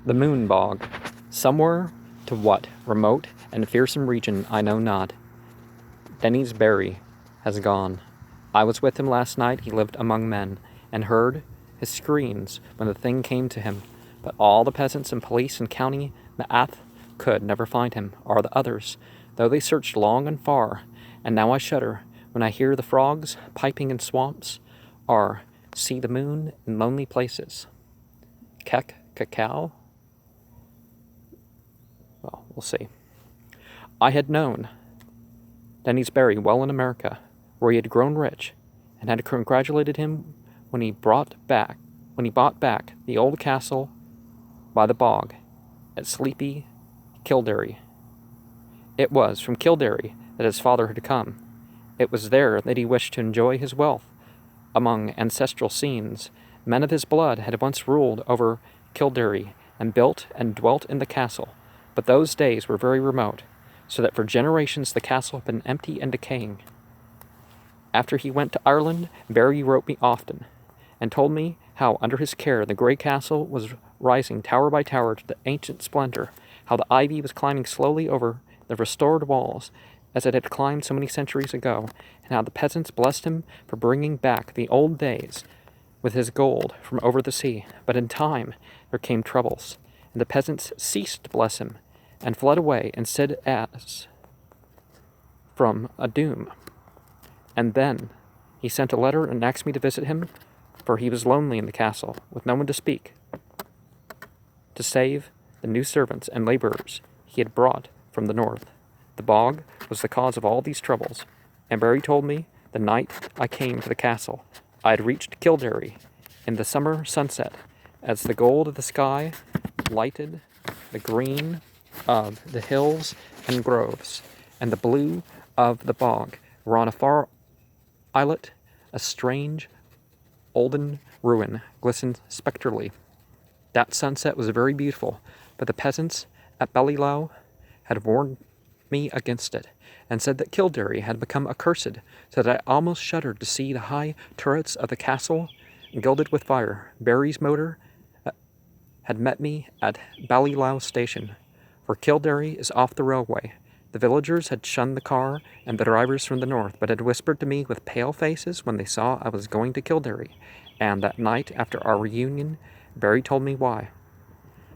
The moon bog. Somewhere to what remote and fearsome region I know not, Denny's Barry has gone. I was with him last night, he lived among men, and heard his screams when the thing came to him. But all the peasants and police and county Maath could never find him, or the others, though they searched long and far. And now I shudder when I hear the frogs piping in swamps, or see the moon in lonely places. Cacao? Well, we'll see. I had known Denny's Barry well in America, where he had grown rich, and had congratulated him when he bought back the old castle by the bog at sleepy Kildare. It was from Kildare that his father had come. It was there that he wished to enjoy his wealth. Among ancestral scenes, men of his blood had once ruled over Kildare and built and dwelt in the castle, but those days were very remote, so that for generations the castle had been empty and decaying. After he went to Ireland, Barry wrote me often, and told me how under his care the grey castle was rising tower by tower to the ancient splendor, how the ivy was climbing slowly over the restored walls as it had climbed so many centuries ago, and how the peasants blessed him for bringing back the old days with his gold from over the sea. But in time there came troubles, and the peasants ceased to bless him, and fled away and said as from a doom. And then he sent a letter and asked me to visit him, for he was lonely in the castle, with no one to speak, to save the new servants and laborers he had brought from the north. The bog was the cause of all these troubles, and Barry told me the night I came to the castle I had reached Kildare in the summer sunset, as the gold of the sky lighted the green of the hills and groves, and the blue of the bog, where on a far islet a strange olden ruin glistened spectrally. That sunset was very beautiful, but the peasants at Ballylough had warned me against it, and said that Kildare had become accursed, so that I almost shuddered to see the high turrets of the castle gilded with fire. Barry's motor had met me at Ballylough station, for Kildare is off the railway. The villagers had shunned the car and the drivers from the north, but had whispered to me with pale faces when they saw I was going to Kildare, and that night after our reunion, Barry told me why.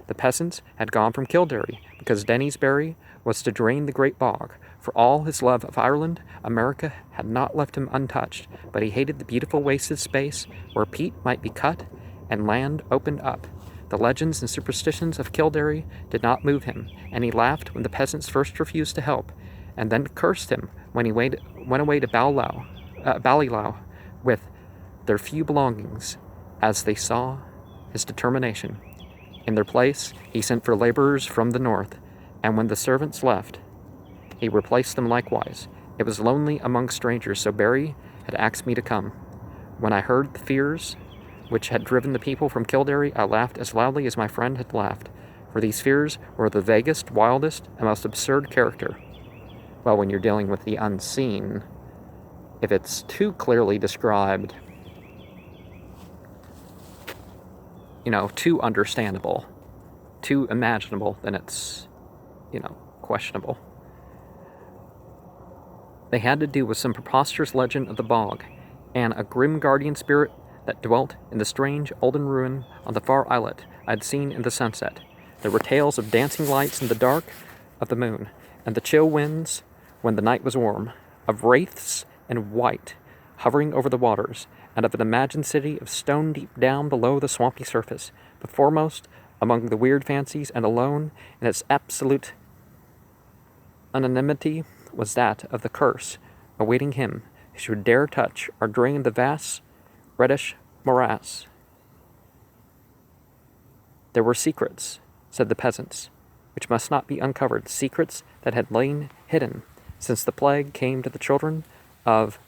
The peasants had gone from Kildare because Denny's Barry was to drain the great bog. For all his love of Ireland, America had not left him untouched, but he hated the beautiful wasted space where peat might be cut and land opened up. The legends and superstitions of Kildare did not move him, and he laughed when the peasants first refused to help, and then cursed him when he went away to Ballylough with their few belongings, as they saw his determination. In their place, he sent for laborers from the north, and when the servants left, he replaced them likewise. It was lonely among strangers, so Barry had asked me to come. When I heard the fears which had driven the people from Kildare, I laughed as loudly as my friend had laughed, for these fears were the vaguest, wildest, and most absurd character. Well, when you're dealing with the unseen, if it's too clearly described, too understandable, too imaginable, then it's, questionable. They had to do with some preposterous legend of the bog, and a grim guardian spirit that dwelt in the strange olden ruin on the far islet I had seen in the sunset. There were tales of dancing lights in the dark of the moon, and the chill winds when the night was warm, of wraiths in white hovering over the waters, and of an imagined city of stone deep down below the swampy surface. But foremost among the weird fancies, and alone in its absolute anonymity, was that of the curse awaiting him who should dare touch or drain the vast reddish morass. There were secrets, said the peasants, which must not be uncovered, secrets that had lain hidden since the plague came to the children of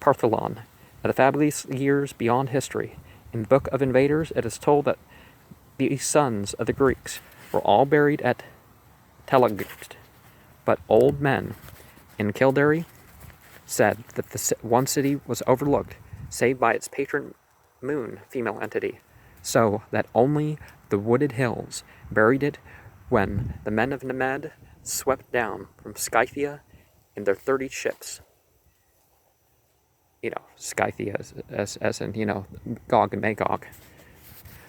Partholon, and the fabulous years beyond history. In the Book of Invaders, it is told that the sons of the Greeks were all buried at Telegipt, but old men in Kildare said that the one city was overlooked, save by its patron moon female entity, so that only the wooded hills, buried it when the men of Nemed swept down from Scythia in their 30 ships. Scythia as in, Gog and Magog.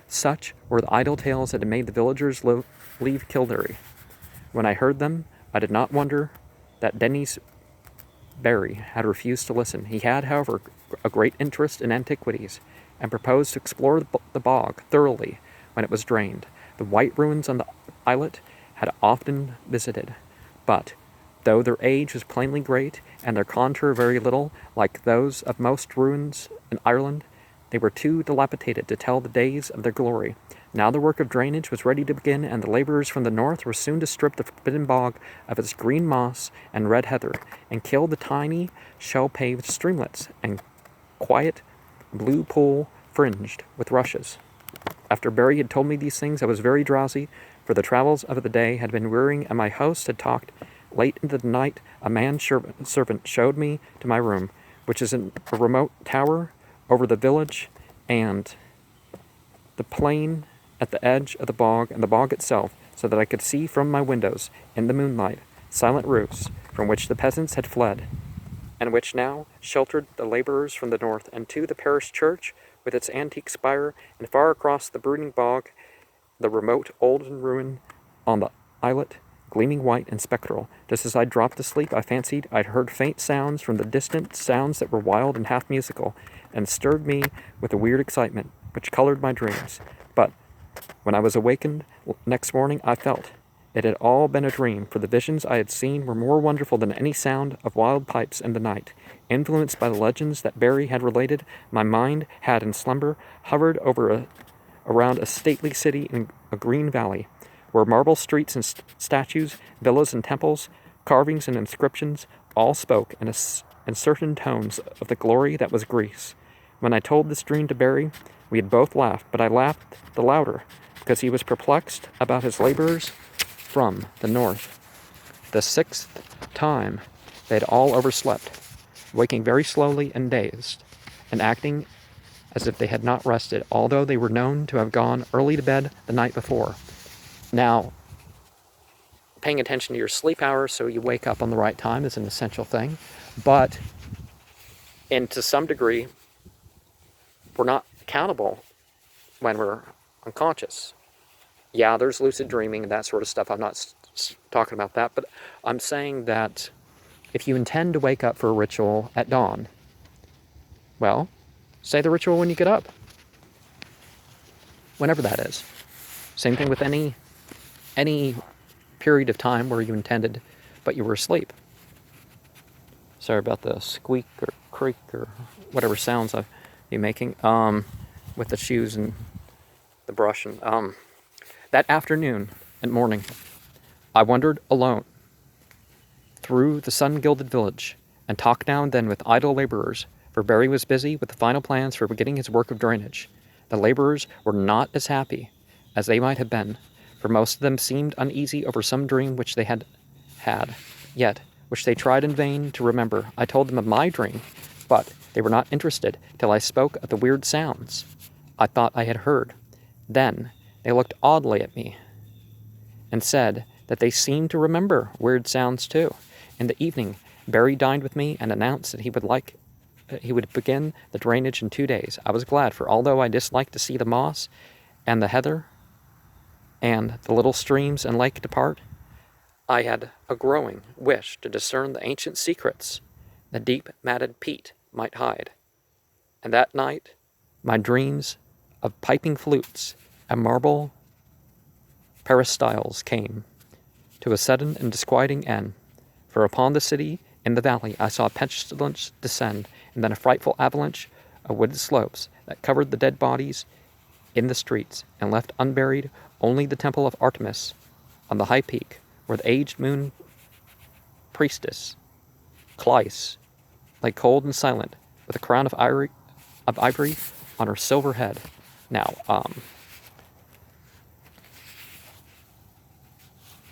Such were the idle tales that had made the villagers leave Kildare. When I heard them, I did not wonder that Denis Barry had refused to listen. He had, however, a great interest in antiquities, and proposed to explore the bog thoroughly when it was drained. The white ruins on the islet had often visited, but, though their age was plainly great, and their contour very little like those of most ruins in Ireland, they were too dilapidated to tell the days of their glory. Now the work of drainage was ready to begin, and the laborers from the north were soon to strip the forbidden bog of its green moss and red heather, and kill the tiny, shell-paved streamlets and quiet blue pool fringed with rushes. After Barry had told me these things, I was very drowsy, for the travels of the day had been wearing, and my host had talked. Late into the night, a man-servant showed me to my room, which is in a remote tower over the village and the plain at the edge of the bog and the bog itself, so that I could see from my windows, in the moonlight, silent roofs from which the peasants had fled, and which now sheltered the laborers from the north, and to the parish church with its antique spire, and far across the brooding bog, the remote olden ruin on the islet, gleaming white and spectral. Just as I dropped asleep, I fancied I heard faint sounds from the distant, sounds that were wild and half musical, and stirred me with a weird excitement, which colored my dreams. But when I was awakened next morning, I felt it had all been a dream, for the visions I had seen were more wonderful than any sound of wild pipes in the night. Influenced by the legends that Barry had related, my mind had in slumber hovered around a stately city in a green valley, where marble streets and statues, villas and temples, carvings and inscriptions, all spoke in certain tones of the glory that was Greece. When I told this dream to Barry, we had both laughed, but I laughed the louder, because he was perplexed about his laborers from the north. The 6th time they had all overslept, waking very slowly and dazed, and acting as if they had not rested, although they were known to have gone early to bed the night before. Now, paying attention to your sleep hours so you wake up on the right time is an essential thing, but to some degree, we're not accountable when we're unconscious. Yeah, there's lucid dreaming and that sort of stuff. I'm not talking about that, but I'm saying that if you intend to wake up for a ritual at dawn, well, say the ritual when you get up, whenever that is. Same thing with any period of time where you intended, but you were asleep. Sorry about the squeak or creak or whatever sounds I've been making with the shoes and the brush. And that afternoon and morning, I wandered alone through the sun-gilded village and talked now and then with idle laborers, for Barry was busy with the final plans for beginning his work of drainage. The laborers were not as happy as they might have been, for most of them seemed uneasy over some dream which they had yet which they tried in vain to remember. I told them of my dream, but they were not interested till I spoke of the weird sounds I thought I had heard. Then they looked oddly at me and said that they seemed to remember weird sounds too. In the evening, Barry dined with me and announced that he would begin the drainage in 2 days. I was glad, for although I disliked to see the moss and the heather and the little streams and lake depart, I had a growing wish to discern the ancient secrets the deep matted peat might hide. And that night, my dreams of piping flutes and marble peristyles came to a sudden and disquieting end, for upon the city in the valley I saw a pestilence descend, and then a frightful avalanche of wooded slopes that covered the dead bodies in the streets, and left unburied only the temple of Artemis on the high peak, where the aged moon priestess, Cleis, lay cold and silent, with a crown of ivory on her silver head. Now,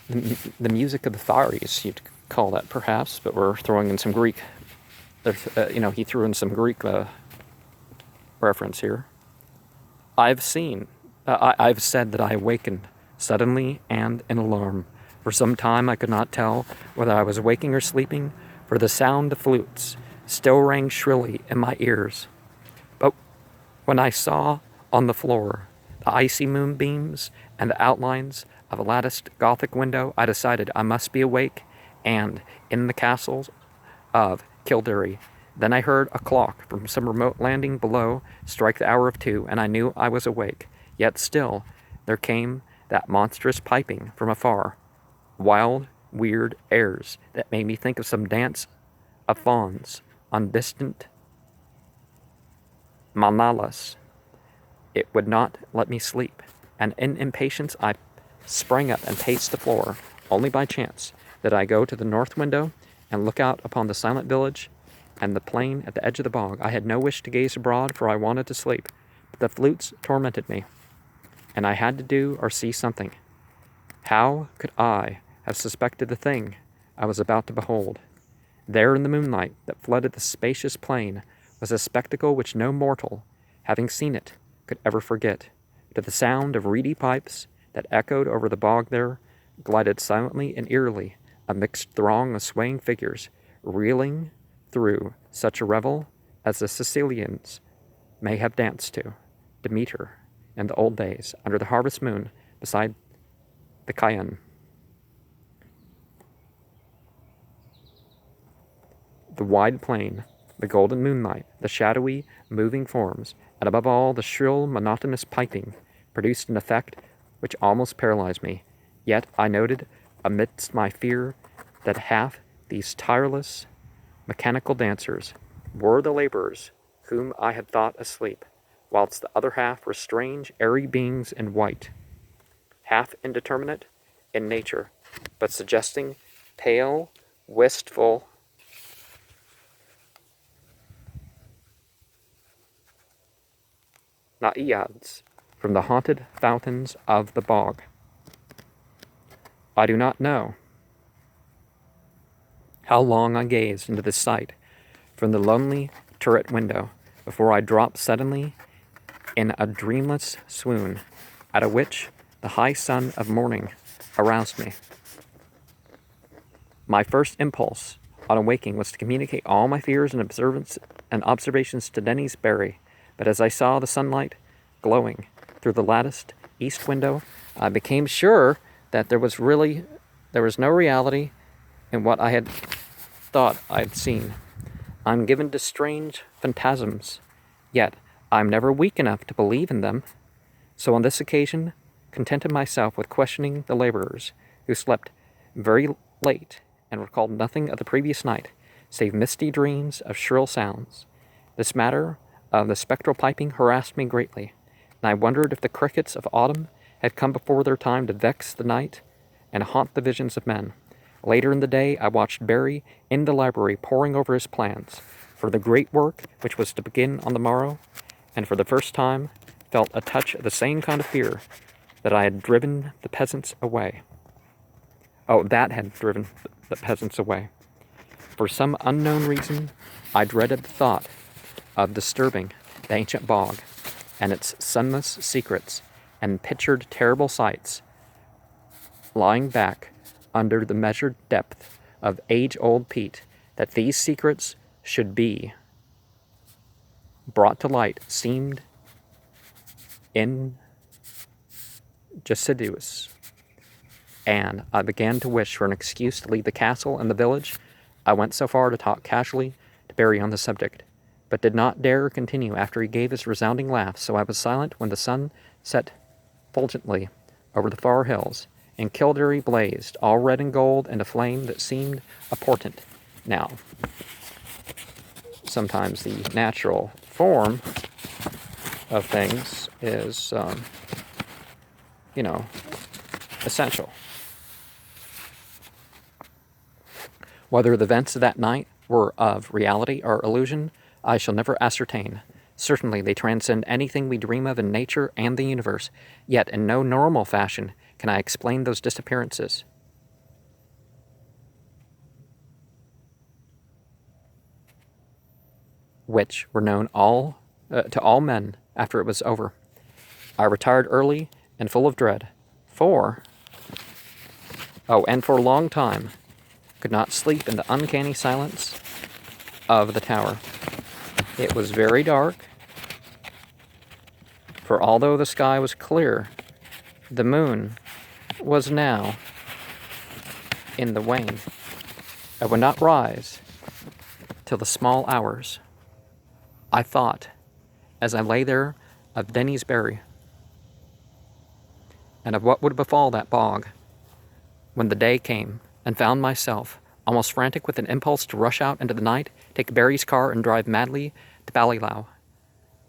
the music of the Tharies, you'd call that perhaps, but we're throwing in some Greek. He threw in some Greek reference here. I've seen I've said that I awakened suddenly and in alarm. For some time I could not tell whether I was waking or sleeping, for the sound of flutes still rang shrilly in my ears. But when I saw on the floor the icy moonbeams and the outlines of a latticed Gothic window, I decided I must be awake and in the castles of Kildare. Then I heard a clock from some remote landing below strike the hour of 2, and I knew I was awake. Yet still there came that monstrous piping from afar, wild, weird airs that made me think of some dance of fauns on distant Manalas. It would not let me sleep, and in impatience I sprang up and paced the floor. Only by chance did I go to the north window and look out upon the silent village and the plain at the edge of the bog. I had no wish to gaze abroad, for I wanted to sleep, but the flutes tormented me, and I had to do or see something. How could I have suspected the thing I was about to behold? There in the moonlight that flooded the spacious plain was a spectacle which no mortal, having seen it, could ever forget. To the sound of reedy pipes that echoed over the bog there glided silently and eerily a mixed throng of swaying figures, reeling through such a revel as the Sicilians may have danced to Demeter in the old days under the harvest moon beside the Chian. The wide plain, the golden moonlight, the shadowy, moving forms, and above all the shrill, monotonous piping produced an effect which almost paralyzed me. Yet I noted amidst my fear that half these tireless, mechanical dancers were the laborers whom I had thought asleep, whilst the other half were strange, airy beings in white, half indeterminate in nature, but suggesting pale, wistful naiads from the haunted fountains of the bog. I do not know how long I gazed into this sight from the lonely turret window before I dropped suddenly in a dreamless swoon, out of which the high sun of morning aroused me. My first impulse on awaking was to communicate all my fears and observations to Dennis Barry, but as I saw the sunlight glowing through the latticed east window, I became sure that there was no reality in what I had thought I had seen. I'm given to strange phantasms, yet I'm never weak enough to believe in them. So on this occasion, contented myself with questioning the laborers, who slept very late and recalled nothing of the previous night, save misty dreams of shrill sounds. This matter of the spectral piping harassed me greatly, and I wondered if the crickets of autumn had come before their time to vex the night and haunt the visions of men. Later in the day, I watched Barry in the library poring over his plans for the great work which was to begin on the morrow, and for the first time felt a touch of the same kind of fear that I had driven the peasants away. That had driven the peasants away. For some unknown reason, I dreaded the thought of disturbing the ancient bog and its sunless secrets, and pictured terrible sights lying back under the measured depth of age-old peat. That these secrets should be brought to light seemed injudicious, and I began to wish for an excuse to leave the castle and the village. I went so far to talk casually to Barry on the subject, but did not dare continue after he gave his resounding laugh, so I was silent when the sun set fulgently over the far hills, and Kildare blazed, all red and gold, and a flame that seemed a portent. Now, sometimes the natural form of things is, essential. Whether the events of that night were of reality or illusion, I shall never ascertain. Certainly they transcend anything we dream of in nature and the universe, yet in no normal fashion can I explain those disappearances. Which were known to all men after it was over. I retired early and full of dread, and for a long time could not sleep in the uncanny silence of the tower. It was very dark, for although the sky was clear, the moon was now in the wane. I would not rise till the small hours. I thought, as I lay there, of Denny's Berry, and of what would befall that bog when the day came, and found myself almost frantic with an impulse to rush out into the night, take Barry's car, and drive madly to Ballylough,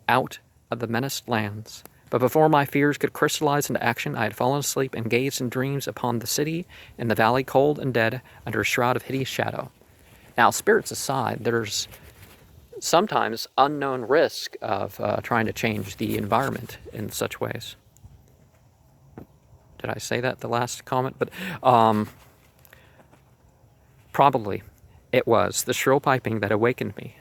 out of the menaced lands. But before my fears could crystallize into action, I had fallen asleep and gazed in dreams upon the city in the valley, cold and dead, under a shroud of hideous shadow. Now, spirits aside, there's sometimes unknown risk of trying to change the environment in such ways. Did I say that the last comment? But probably it was the shrill piping that awakened me.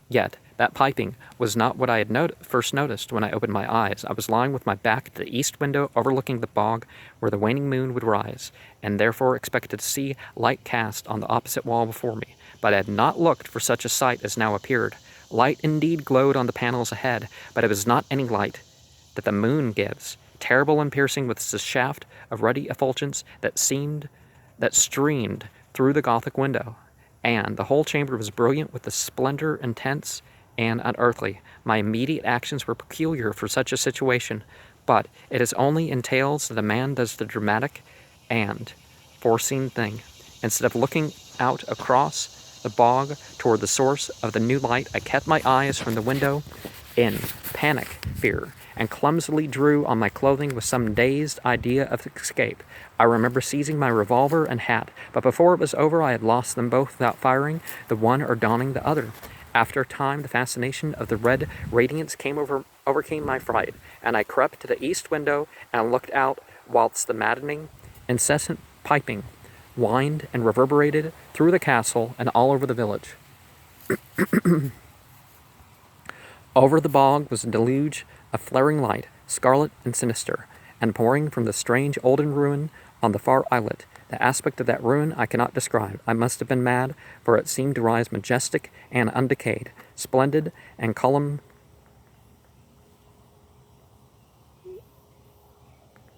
Yet that piping was not what I had first noticed when I opened my eyes. I was lying with my back to the east window overlooking the bog where the waning moon would rise, and therefore expected to see light cast on the opposite wall before me. But I had not looked for such a sight as now appeared. Light indeed glowed on the panels ahead, but it was not any light that the moon gives, terrible and piercing with the shaft of ruddy effulgence that streamed through the Gothic window, and the whole chamber was brilliant with the splendor intense and unearthly. My immediate actions were peculiar for such a situation, but it is only in tales that a man does the dramatic and foreseen thing. Instead of looking out across the bog toward the source of the new light, I kept my eyes from the window in panic fear, and clumsily drew on my clothing with some dazed idea of escape. I remember seizing my revolver and hat, but before it was over I had lost them both without firing the one or donning the other. After a time, the fascination of the red radiance overcame my fright, and I crept to the east window and looked out whilst the maddening, incessant piping whined and reverberated through the castle and all over the village. Over the bog was a deluge of flaring light, scarlet and sinister, and pouring from the strange olden ruin on the far islet. The aspect of that ruin I cannot describe. I must have been mad, for it seemed to rise majestic and undecayed, splendid and column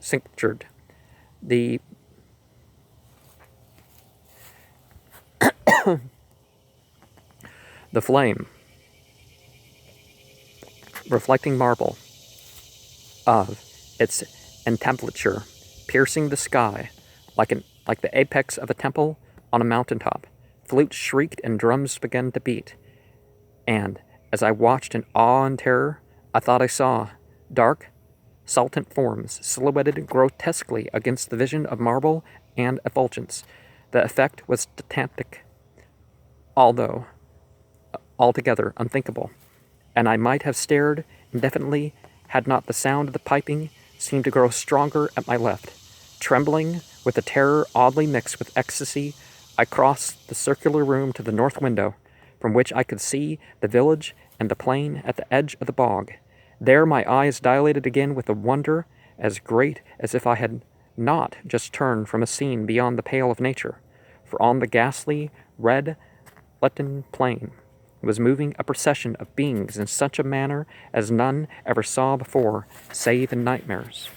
cinctured. The flame, reflecting marble of its entablature, piercing the sky like the apex of a temple on a mountaintop. Flutes shrieked and drums began to beat. And as I watched in awe and terror, I thought I saw dark, saltant forms silhouetted grotesquely against the vision of marble and effulgence. The effect was titanic, although altogether unthinkable, and I might have stared indefinitely had not the sound of the piping seemed to grow stronger at my left. Trembling with a terror oddly mixed with ecstasy, I crossed the circular room to the north window, from which I could see the village and the plain at the edge of the bog. There my eyes dilated again with a wonder as great as if I had not just turned from a scene beyond the pale of nature, for on the ghastly, red, leaden plain was moving a procession of beings in such a manner as none ever saw before, save in nightmares.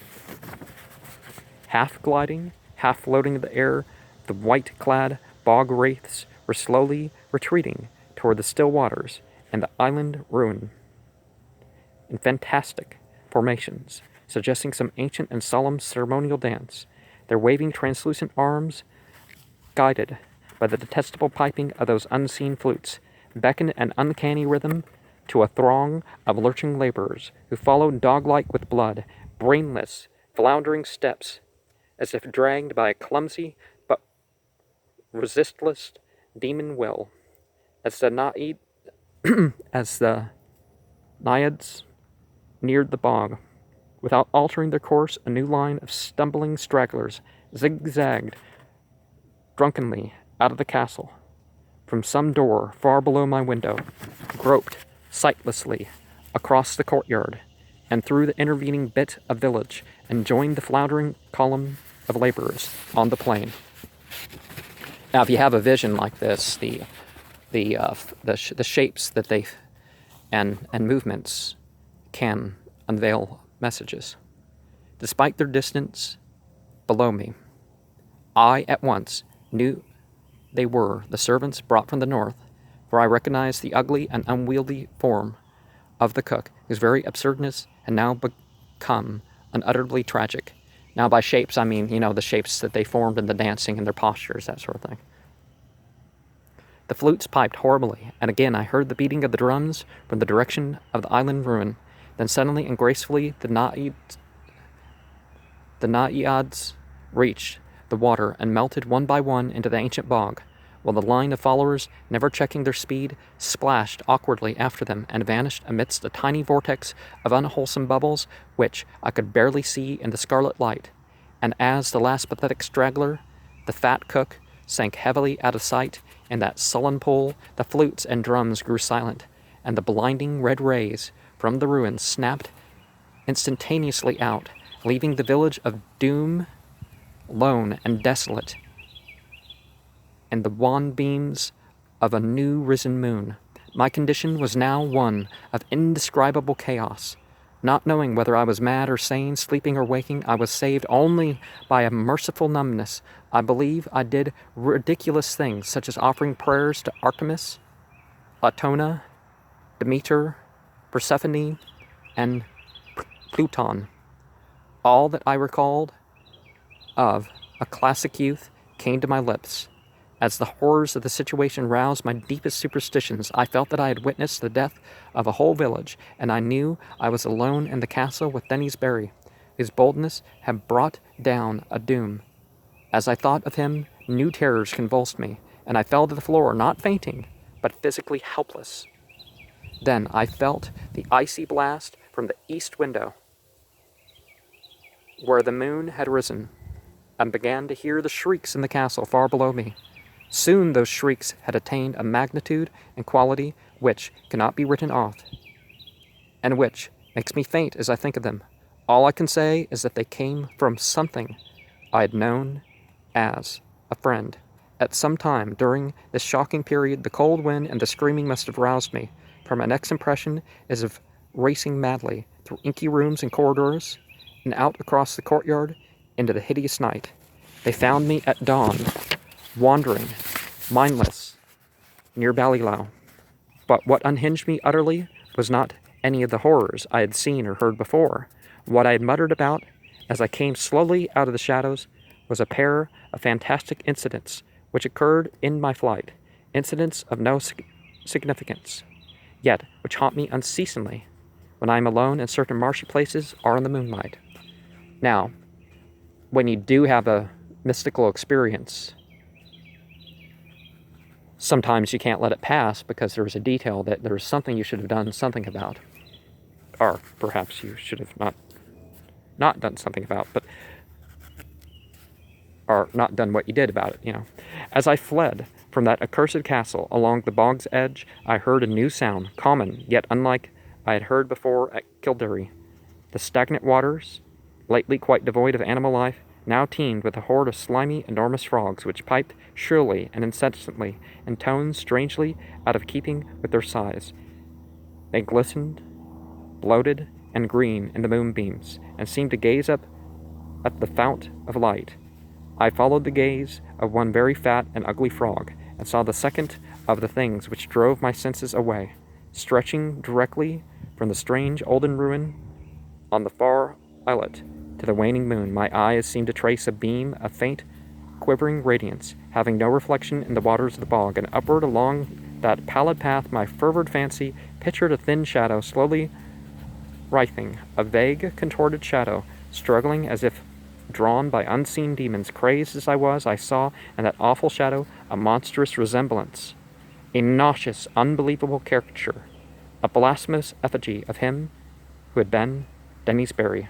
Half gliding, half floating in the air, the white-clad bog wraiths were slowly retreating toward the still waters and the island ruin in fantastic formations, suggesting some ancient and solemn ceremonial dance, their waving translucent arms, guided by the detestable piping of those unseen flutes, beckoned an uncanny rhythm to a throng of lurching laborers who followed dog-like with blood, brainless, floundering steps, as if dragged by a clumsy but resistless demon will, as the naiads neared the bog. Without altering their course, a new line of stumbling stragglers zigzagged drunkenly out of the castle. From some door far below my window, groped sightlessly across the courtyard, and through the intervening bit of village, and joined the floundering column of laborers on the plain. Now, if you have a vision like this, the shapes that they and movements can unveil messages. Despite their distance below me, I at once knew they were the servants brought from the north, for I recognized the ugly and unwieldy form of the cook, whose very absurdness had now become unutterably tragic. Now, by shapes, I mean, the shapes that they formed in the dancing and their postures, that sort of thing. The flutes piped horribly, and again I heard the beating of the drums from the direction of the island ruin. Then suddenly and gracefully the naiads reached the water and melted one by one into the ancient bog, while the line of followers, never checking their speed, splashed awkwardly after them and vanished amidst a tiny vortex of unwholesome bubbles which I could barely see in the scarlet light. And as the last pathetic straggler, the fat cook, sank heavily out of sight in that sullen pool, the flutes and drums grew silent, and the blinding red rays from the ruins snapped instantaneously out, leaving the village of doom lone and desolate in the wan beams of a new risen moon. My condition was now one of indescribable chaos. Not knowing whether I was mad or sane, sleeping or waking, I was saved only by a merciful numbness. I believe I did ridiculous things, such as offering prayers to Artemis, Latona, Demeter, Persephone, and Pluton. All that I recalled of a classic youth came to my lips. As the horrors of the situation roused my deepest superstitions, I felt that I had witnessed the death of a whole village, and I knew I was alone in the castle with Dennis Barry, whose boldness had brought down a doom. As I thought of him, new terrors convulsed me, and I fell to the floor, not fainting, but physically helpless. Then I felt the icy blast from the east window, where the moon had risen, and began to hear the shrieks in the castle far below me. Soon those shrieks had attained a magnitude and quality which cannot be written off, and which makes me faint as I think of them. All I can say is that they came from something I had known as a friend. At some time during this shocking period, the cold wind and the screaming must have roused me, for my next impression is of racing madly through inky rooms and corridors, and out across the courtyard into the hideous night. They found me at dawn, wandering, mindless, near Ballylough. But what unhinged me utterly was not any of the horrors I had seen or heard before. What I had muttered about as I came slowly out of the shadows was a pair of fantastic incidents which occurred in my flight, incidents of no significance, yet which haunt me unceasingly when I am alone in certain marshy places or in the moonlight. Now, when you do have a mystical experience, sometimes you can't let it pass because there was a detail that there was something you should have done something about. Or perhaps you should have not done something about, or not done what you did about it, As I fled from that accursed castle along the bog's edge, I heard a new sound, common, yet unlike I had heard before at Kildare. The stagnant waters, lately quite devoid of animal life, now teemed with a horde of slimy, enormous frogs, which piped shrilly and incessantly, in tones strangely out of keeping with their size. They glistened, bloated, and green in the moonbeams, and seemed to gaze up at the fount of light. I followed the gaze of one very fat and ugly frog, and saw the second of the things which drove my senses away, stretching directly from the strange olden ruin on the far islet to the waning moon. My eyes seemed to trace a beam of faint, quivering radiance, having no reflection in the waters of the bog, and upward along that pallid path my fervid fancy pictured a thin shadow slowly writhing, a vague, contorted shadow, struggling as if drawn by unseen demons. Crazed as I was, I saw in that awful shadow a monstrous resemblance, a nauseous, unbelievable caricature, a blasphemous effigy of him who had been Dennis Barry.